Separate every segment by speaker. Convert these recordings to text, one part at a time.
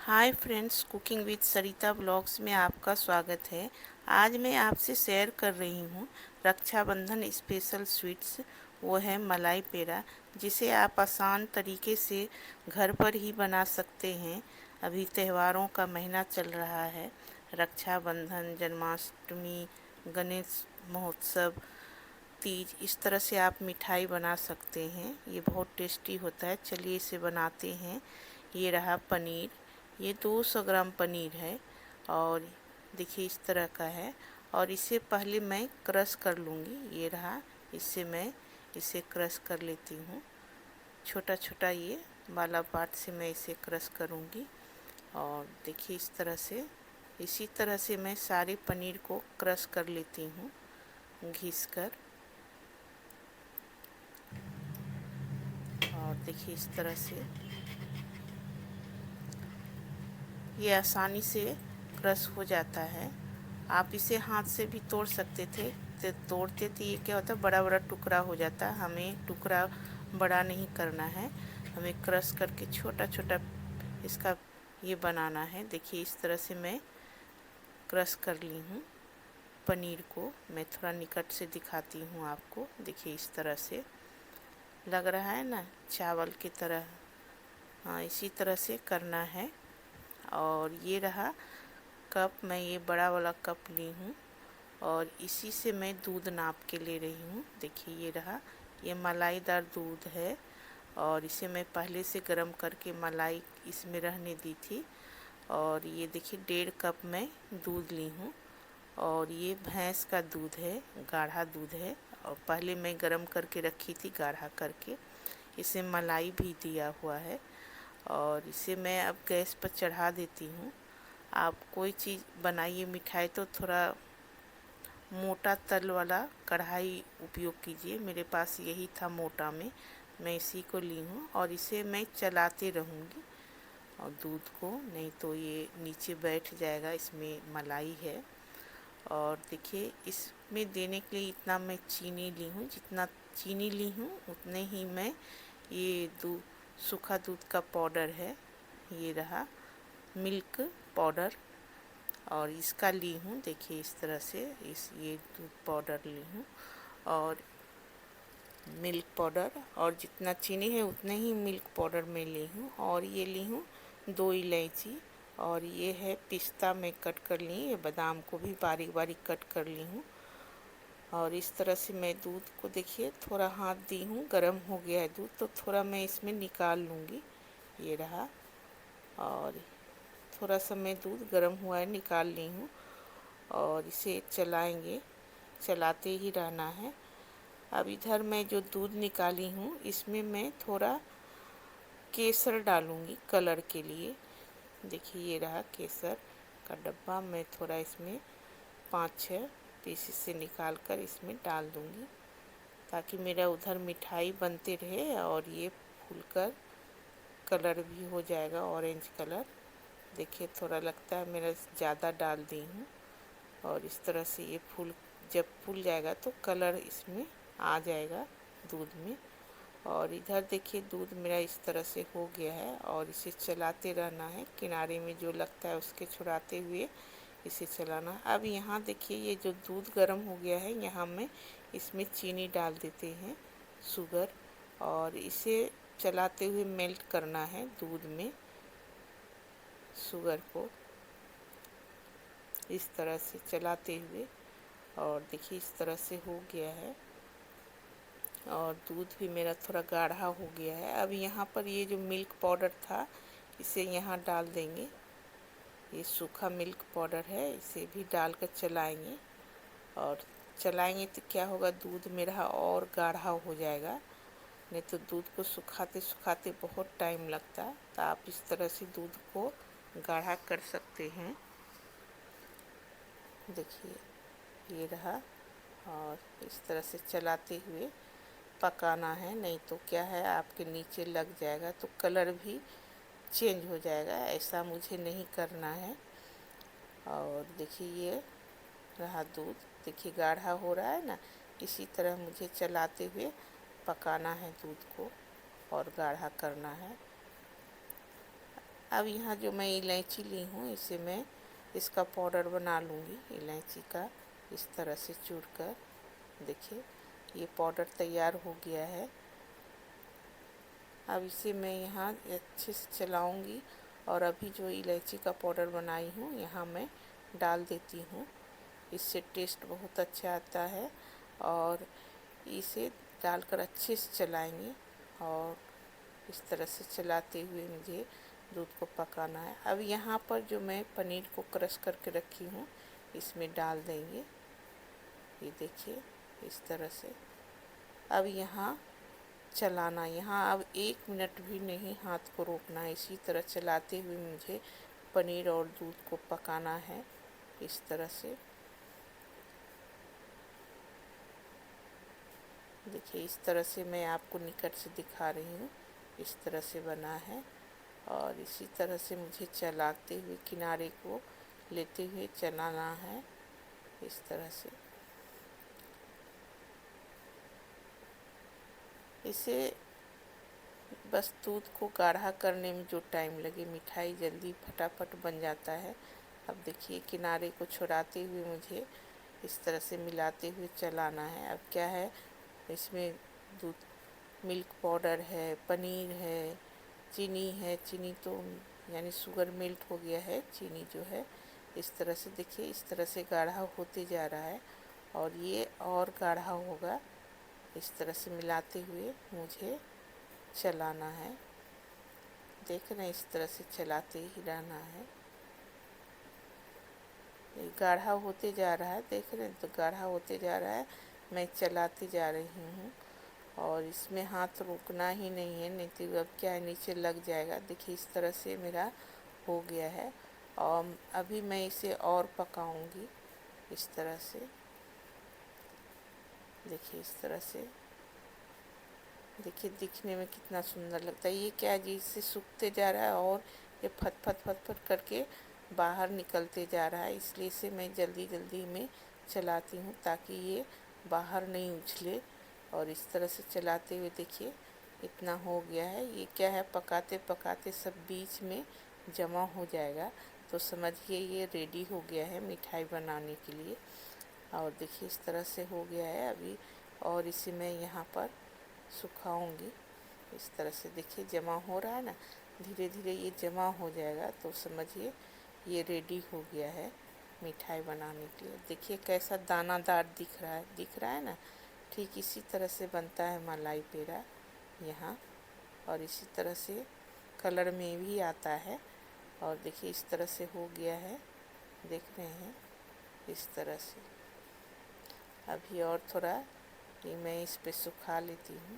Speaker 1: Hi friends, cooking with Sarita blogs में आपका स्वागत है। आज मैं आपसे शेयर कर रही हूँ रक्षाबंधन स्पेशल स्वीट्स। वो है मलाई पेड़ा, जिसे आप आसान तरीके से घर पर ही बना सकते हैं। अभी त्योहारों का महीना चल रहा है। रक्षाबंधन, जन्माष्टमी, गणेश महोत्सव, तीज, इस तरह से आप मिठाई बना सकते हैं। ये बहुत टेस्टी होता है। चलिए इसे बनाते हैं। ये रहा पनीर। ये 200 ग्राम पनीर है और देखिए इस तरह का है। और इसे पहले मैं क्रश कर लूँगी। ये रहा, इससे मैं इसे क्रश कर लेती हूँ। छोटा छोटा ये वाला पार्ट से मैं इसे क्रश करूँगी। और देखिए इस तरह से, इसी तरह से मैं सारे पनीर को क्रश कर लेती हूँ घिस कर। और देखिए इस तरह से ये आसानी से क्रश हो जाता है। आप इसे हाथ से भी तोड़ सकते थे, तो तोड़ते तो ये क्या होता है, बड़ा बड़ा टुकड़ा हो जाता है। हमें टुकड़ा बड़ा नहीं करना है, हमें क्रश करके छोटा छोटा इसका ये बनाना है। देखिए इस तरह से मैं क्रश कर ली हूँ पनीर को। मैं थोड़ा निकट से दिखाती हूँ आपको। देखिए इस तरह से लग रहा है ना, चावल की तरह। हाँ, इसी तरह से करना है। और ये रहा कप, मैं ये बड़ा वाला कप ली हूँ और इसी से मैं दूध नाप के ले रही हूँ। देखिए ये रहा, ये मलाईदार दूध है और इसे मैं पहले से गर्म करके मलाई इसमें रहने दी थी। और ये देखिए 1.5 कप मैं दूध ली हूँ और ये भैंस का दूध है, गाढ़ा दूध है। और पहले मैं गर्म करके रखी थी गाढ़ा करके। इसे मलाई भी दिया हुआ है और इसे मैं अब गैस पर चढ़ा देती हूँ। आप कोई चीज़ बनाइए मिठाई तो थोड़ा मोटा तल वाला कढ़ाई उपयोग कीजिए। मेरे पास यही था मोटा में, मैं इसी को ली हूँ और इसे मैं चलाते रहूँगी और दूध को, नहीं तो ये नीचे बैठ जाएगा। इसमें मलाई है। और देखिए इसमें देने के लिए इतना मैं चीनी ली हूँ। जितना चीनी ली हूँ उतने ही मैं ये सूखा दूध का पाउडर है, ये रहा मिल्क पाउडर, और इसका ली हूँ। देखिए इस तरह से ये दूध पाउडर ली हूँ और मिल्क पाउडर, और जितना चीनी है उतने ही मिल्क पाउडर मैं ली हूँ। और ये ली हूँ 2 इलायची, और ये है पिस्ता मैं कट कर ली। ये बादाम को भी बारीक बारीक कट कर ली हूँ। और इस तरह से मैं दूध को, देखिए थोड़ा हाथ दी हूँ, गर्म हो गया है दूध, तो थोड़ा मैं इसमें निकाल लूँगी। ये रहा, और थोड़ा सा मैं दूध गर्म हुआ है निकाल ली हूँ। और इसे चलाएंगे, चलाते ही रहना है। अब इधर मैं जो दूध निकाली हूँ इसमें मैं थोड़ा केसर डालूँगी कलर के लिए। देखिए ये रहा केसर का डब्बा, मैं थोड़ा इसमें 5-6 पीस से निकाल कर इसमें डाल दूँगी, ताकि मेरा उधर मिठाई बनते रहे और ये फूलकर कलर भी हो जाएगा, ऑरेंज कलर। देखिए थोड़ा लगता है मेरा ज़्यादा डाल दी हूँ। और इस तरह से ये जब फूल जाएगा तो कलर इसमें आ जाएगा दूध में। और इधर देखिए दूध मेरा इस तरह से हो गया है और इसे चलाते रहना है, किनारे में जो लगता है उसके छुड़ाते हुए इसे चलाना। अब यहाँ देखिए ये जो दूध गर्म हो गया है, यहाँ में इसमें चीनी डाल देते हैं, शुगर, और इसे चलाते हुए मेल्ट करना है दूध में शुगर को, इस तरह से चलाते हुए। और देखिए इस तरह से हो गया है और दूध भी मेरा थोड़ा गाढ़ा हो गया है। अब यहाँ पर ये जो मिल्क पाउडर था इसे यहाँ डाल देंगे। ये सूखा मिल्क पाउडर है, इसे भी डालकर चलाएंगे। और चलाएंगे तो क्या होगा, दूध मेरा और गाढ़ा हो जाएगा। नहीं तो दूध को सुखाते सुखाते बहुत टाइम लगता है, तो आप इस तरह से दूध को गाढ़ा कर सकते हैं। देखिए ये रहा, और इस तरह से चलाते हुए पकाना है, नहीं तो क्या है आपके नीचे लग जाएगा तो कलर भी चेंज हो जाएगा। ऐसा मुझे नहीं करना है। और देखिए ये रहा दूध, देखिए गाढ़ा हो रहा है ना। इसी तरह मुझे चलाते हुए पकाना है दूध को और गाढ़ा करना है। अब यहाँ जो मैं इलायची ली हूँ इसे मैं इसका पाउडर बना लूँगी, इलायची का इस तरह से चूर कर। देखिए ये पाउडर तैयार हो गया है। अब इसे मैं यहाँ अच्छे से चलाऊँगी और अभी जो इलायची का पाउडर बनाई हूँ यहाँ मैं डाल देती हूँ। इससे टेस्ट बहुत अच्छा आता है और इसे डालकर अच्छे से चलाएंगे और इस तरह से चलाते हुए मुझे दूध को पकाना है। अब यहाँ पर जो मैं पनीर को क्रश करके रखी हूँ इसमें डाल देंगे। ये देखिए इस तरह से। अब यहाँ चलाना, यहाँ अब 1 मिनट भी नहीं हाथ को रोकना है, इसी तरह चलाते हुए मुझे पनीर और दूध को पकाना है इस तरह से। देखिए इस तरह से मैं आपको निकट से दिखा रही हूँ, इस तरह से बना है और इसी तरह से मुझे चलाते हुए किनारे को लेते हुए चलाना है इस तरह से। इसे बस दूध को गाढ़ा करने में जो टाइम लगे, मिठाई जल्दी फटाफट बन जाता है। अब देखिए किनारे को छुड़ाते हुए मुझे इस तरह से मिलाते हुए चलाना है। अब क्या है इसमें दूध, मिल्क पाउडर है, पनीर है, चीनी है, चीनी तो यानी शुगर मेल्ट हो गया है, चीनी जो है इस तरह से। देखिए इस तरह से गाढ़ा होते जा रहा है और ये और गाढ़ा होगा। इस तरह से मिलाते हुए मुझे चलाना है। देख रहे हैं इस तरह से चलाते ही रहना है। ये गाढ़ा होते जा रहा है, देख रहे हैं तो गाढ़ा होते जा रहा है, मैं चलाती जा रही हूँ और इसमें हाथ रोकना ही नहीं है, नहीं तो अब क्या है नीचे लग जाएगा। देखिए इस तरह से मेरा हो गया है और अभी मैं इसे और पकाऊंगी इस तरह से। देखिए इस तरह से, देखिए दिखने में कितना सुंदर लगता है। ये क्या है जी, इससे सूखते जा रहा है और ये फट फट फट फट करके बाहर निकलते जा रहा है, इसलिए इसे मैं जल्दी जल्दी में चलाती हूँ ताकि ये बाहर नहीं उछले। और इस तरह से चलाते हुए देखिए इतना हो गया है। ये क्या है पकाते पकाते सब बीच में जमा हो जाएगा, तो समझिए ये रेडी हो गया है मिठाई बनाने के लिए। और देखिए इस तरह से हो गया है अभी, और इसे मैं यहाँ पर सुखाऊंगी इस तरह से। देखिए जमा हो रहा है ना, धीरे धीरे ये जमा हो जाएगा, तो समझिए ये रेडी हो गया है मिठाई बनाने के लिए। देखिए कैसा दानादार दिख रहा है ना। ठीक इसी तरह से बनता है मलाई पेड़ा यहाँ, और इसी तरह से कलर में भी आता है। और देखिए इस तरह से हो गया है, देख रहे हैं इस तरह से। अभी और थोड़ा ये मैं इस पे सुखा लेती हूँ।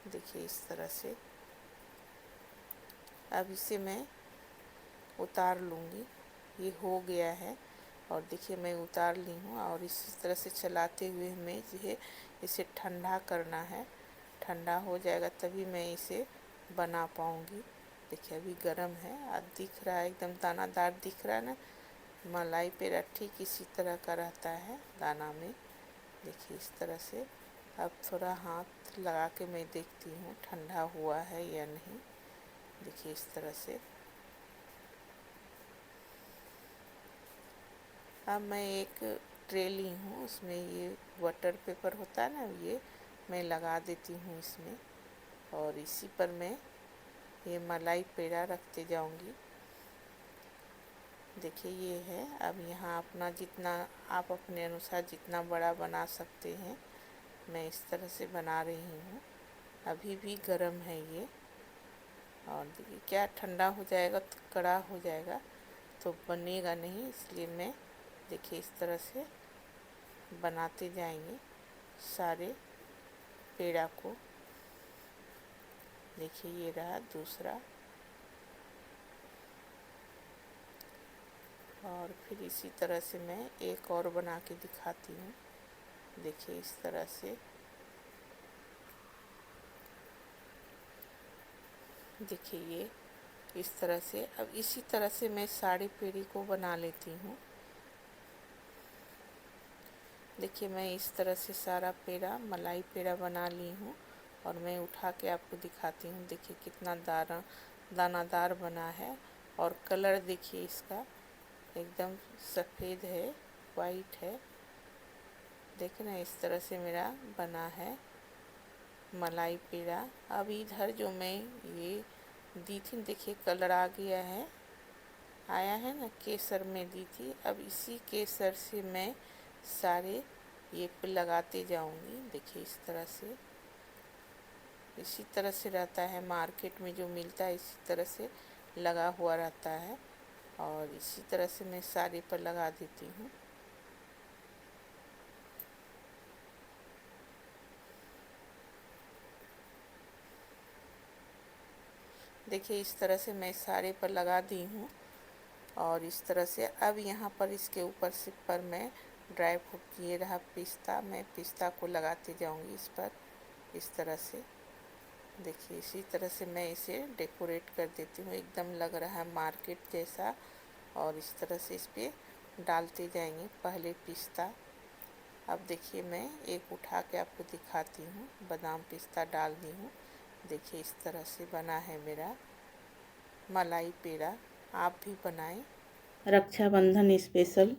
Speaker 1: देखिए इस तरह से। अब इसे मैं उतार लूँगी, ये हो गया है और देखिए मैं उतार ली हूँ। और इसी तरह से चलाते हुए हमें जो इसे ठंडा करना है, ठंडा हो जाएगा तभी मैं इसे बना पाऊँगी। देखिए अभी गरम है, अब दिख रहा है एकदम दानादार दिख रहा है ना। मलाई पेड़ा ठीक इसी तरह का रहता है दाना में। देखिए इस तरह से। अब थोड़ा हाथ लगा के मैं देखती हूँ ठंडा हुआ है या नहीं। देखिए इस तरह से। अब मैं एक ट्रे ली हूँ, उसमें ये बटर पेपर होता है ना, ये मैं लगा देती हूँ इसमें और इसी पर मैं ये मलाई पेड़ा रखते जाऊँगी। देखिए ये है। अब यहाँ अपना जितना आप अपने अनुसार जितना बड़ा बना सकते हैं, मैं इस तरह से बना रही हूँ। अभी भी गर्म है ये, और देखिए क्या ठंडा हो जाएगा तो कड़ा हो जाएगा तो बनेगा नहीं, इसलिए मैं देखिए इस तरह से बनाते जाएंगे सारे पेड़ा को। देखिए ये रहा दूसरा, और फिर इसी तरह से मैं एक और बना के दिखाती हूँ। देखिए इस तरह से। देखिए ये इस तरह से। अब इसी तरह से मैं सारे पेड़े को बना लेती हूँ। देखिए मैं इस तरह से सारा पेड़ा मलाई पेड़ा बना ली हूँ और मैं उठा के आपको दिखाती हूँ। देखिए कितना दानादार बना है। और कलर देखिए इसका एकदम सफ़ेद है, वाइट है। देख रहे हैं, इस तरह से मेरा बना है मलाई पेड़ा। अब इधर जो मैं ये दी थी, देखिए कलर आ गया है, आया है ना, केसर में दी थी। अब इसी केसर से मैं सारे ये पे लगाते जाऊंगी। देखिए इस तरह से, इसी तरह से रहता है मार्केट में जो मिलता है, इसी तरह से लगा हुआ रहता है। और इसी तरह से मैं सारे पर लगा देती हूँ। देखिए इस तरह से मैं सारे पर लगा दी हूँ। और इस तरह से अब यहाँ पर इसके ऊपर से पर मैं ड्राई फ्रूट, ये रहा पिस्ता, मैं पिस्ता को लगाते जाऊँगी इस पर, इस तरह से। देखिए इसी तरह से मैं इसे डेकोरेट कर देती हूँ, एकदम लग रहा है मार्केट जैसा। और इस तरह से इस पर डालते जाएंगे पहले पिस्ता। अब देखिए मैं एक उठा के आपको दिखाती हूँ, बादाम पिस्ता डाल दी हूँ। देखिए इस तरह से बना है मेरा मलाई पेड़ा। आप भी बनाएं। रक्षाबंधन स्पेशल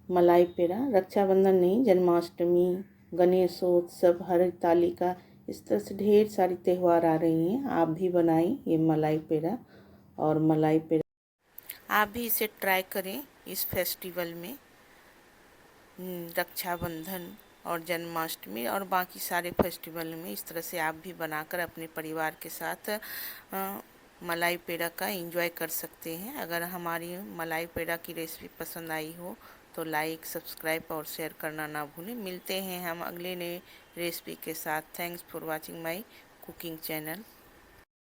Speaker 1: मलाई पेड़ा, रक्षाबंधन नहीं, जन्माष्टमी, गणेशोत्सव, हरतालिका, इस तरह से ढेर सारी त्यौहार आ रही हैं। आप भी बनाएं ये मलाई पेड़ा। और मलाई पेड़ा आप भी इसे ट्राई करें इस फेस्टिवल में, रक्षाबंधन और जन्माष्टमी और बाकी सारे फेस्टिवल में इस तरह से आप भी बनाकर अपने परिवार के साथ मलाई पेड़ा का एंजॉय कर सकते हैं। अगर हमारी मलाई पेड़ा की रेसिपी पसंद आई हो तो लाइक, सब्सक्राइब और शेयर करना ना भूलें। मिलते हैं हम अगले नए रेसिपी के साथ। Thanks for watching my cooking channel.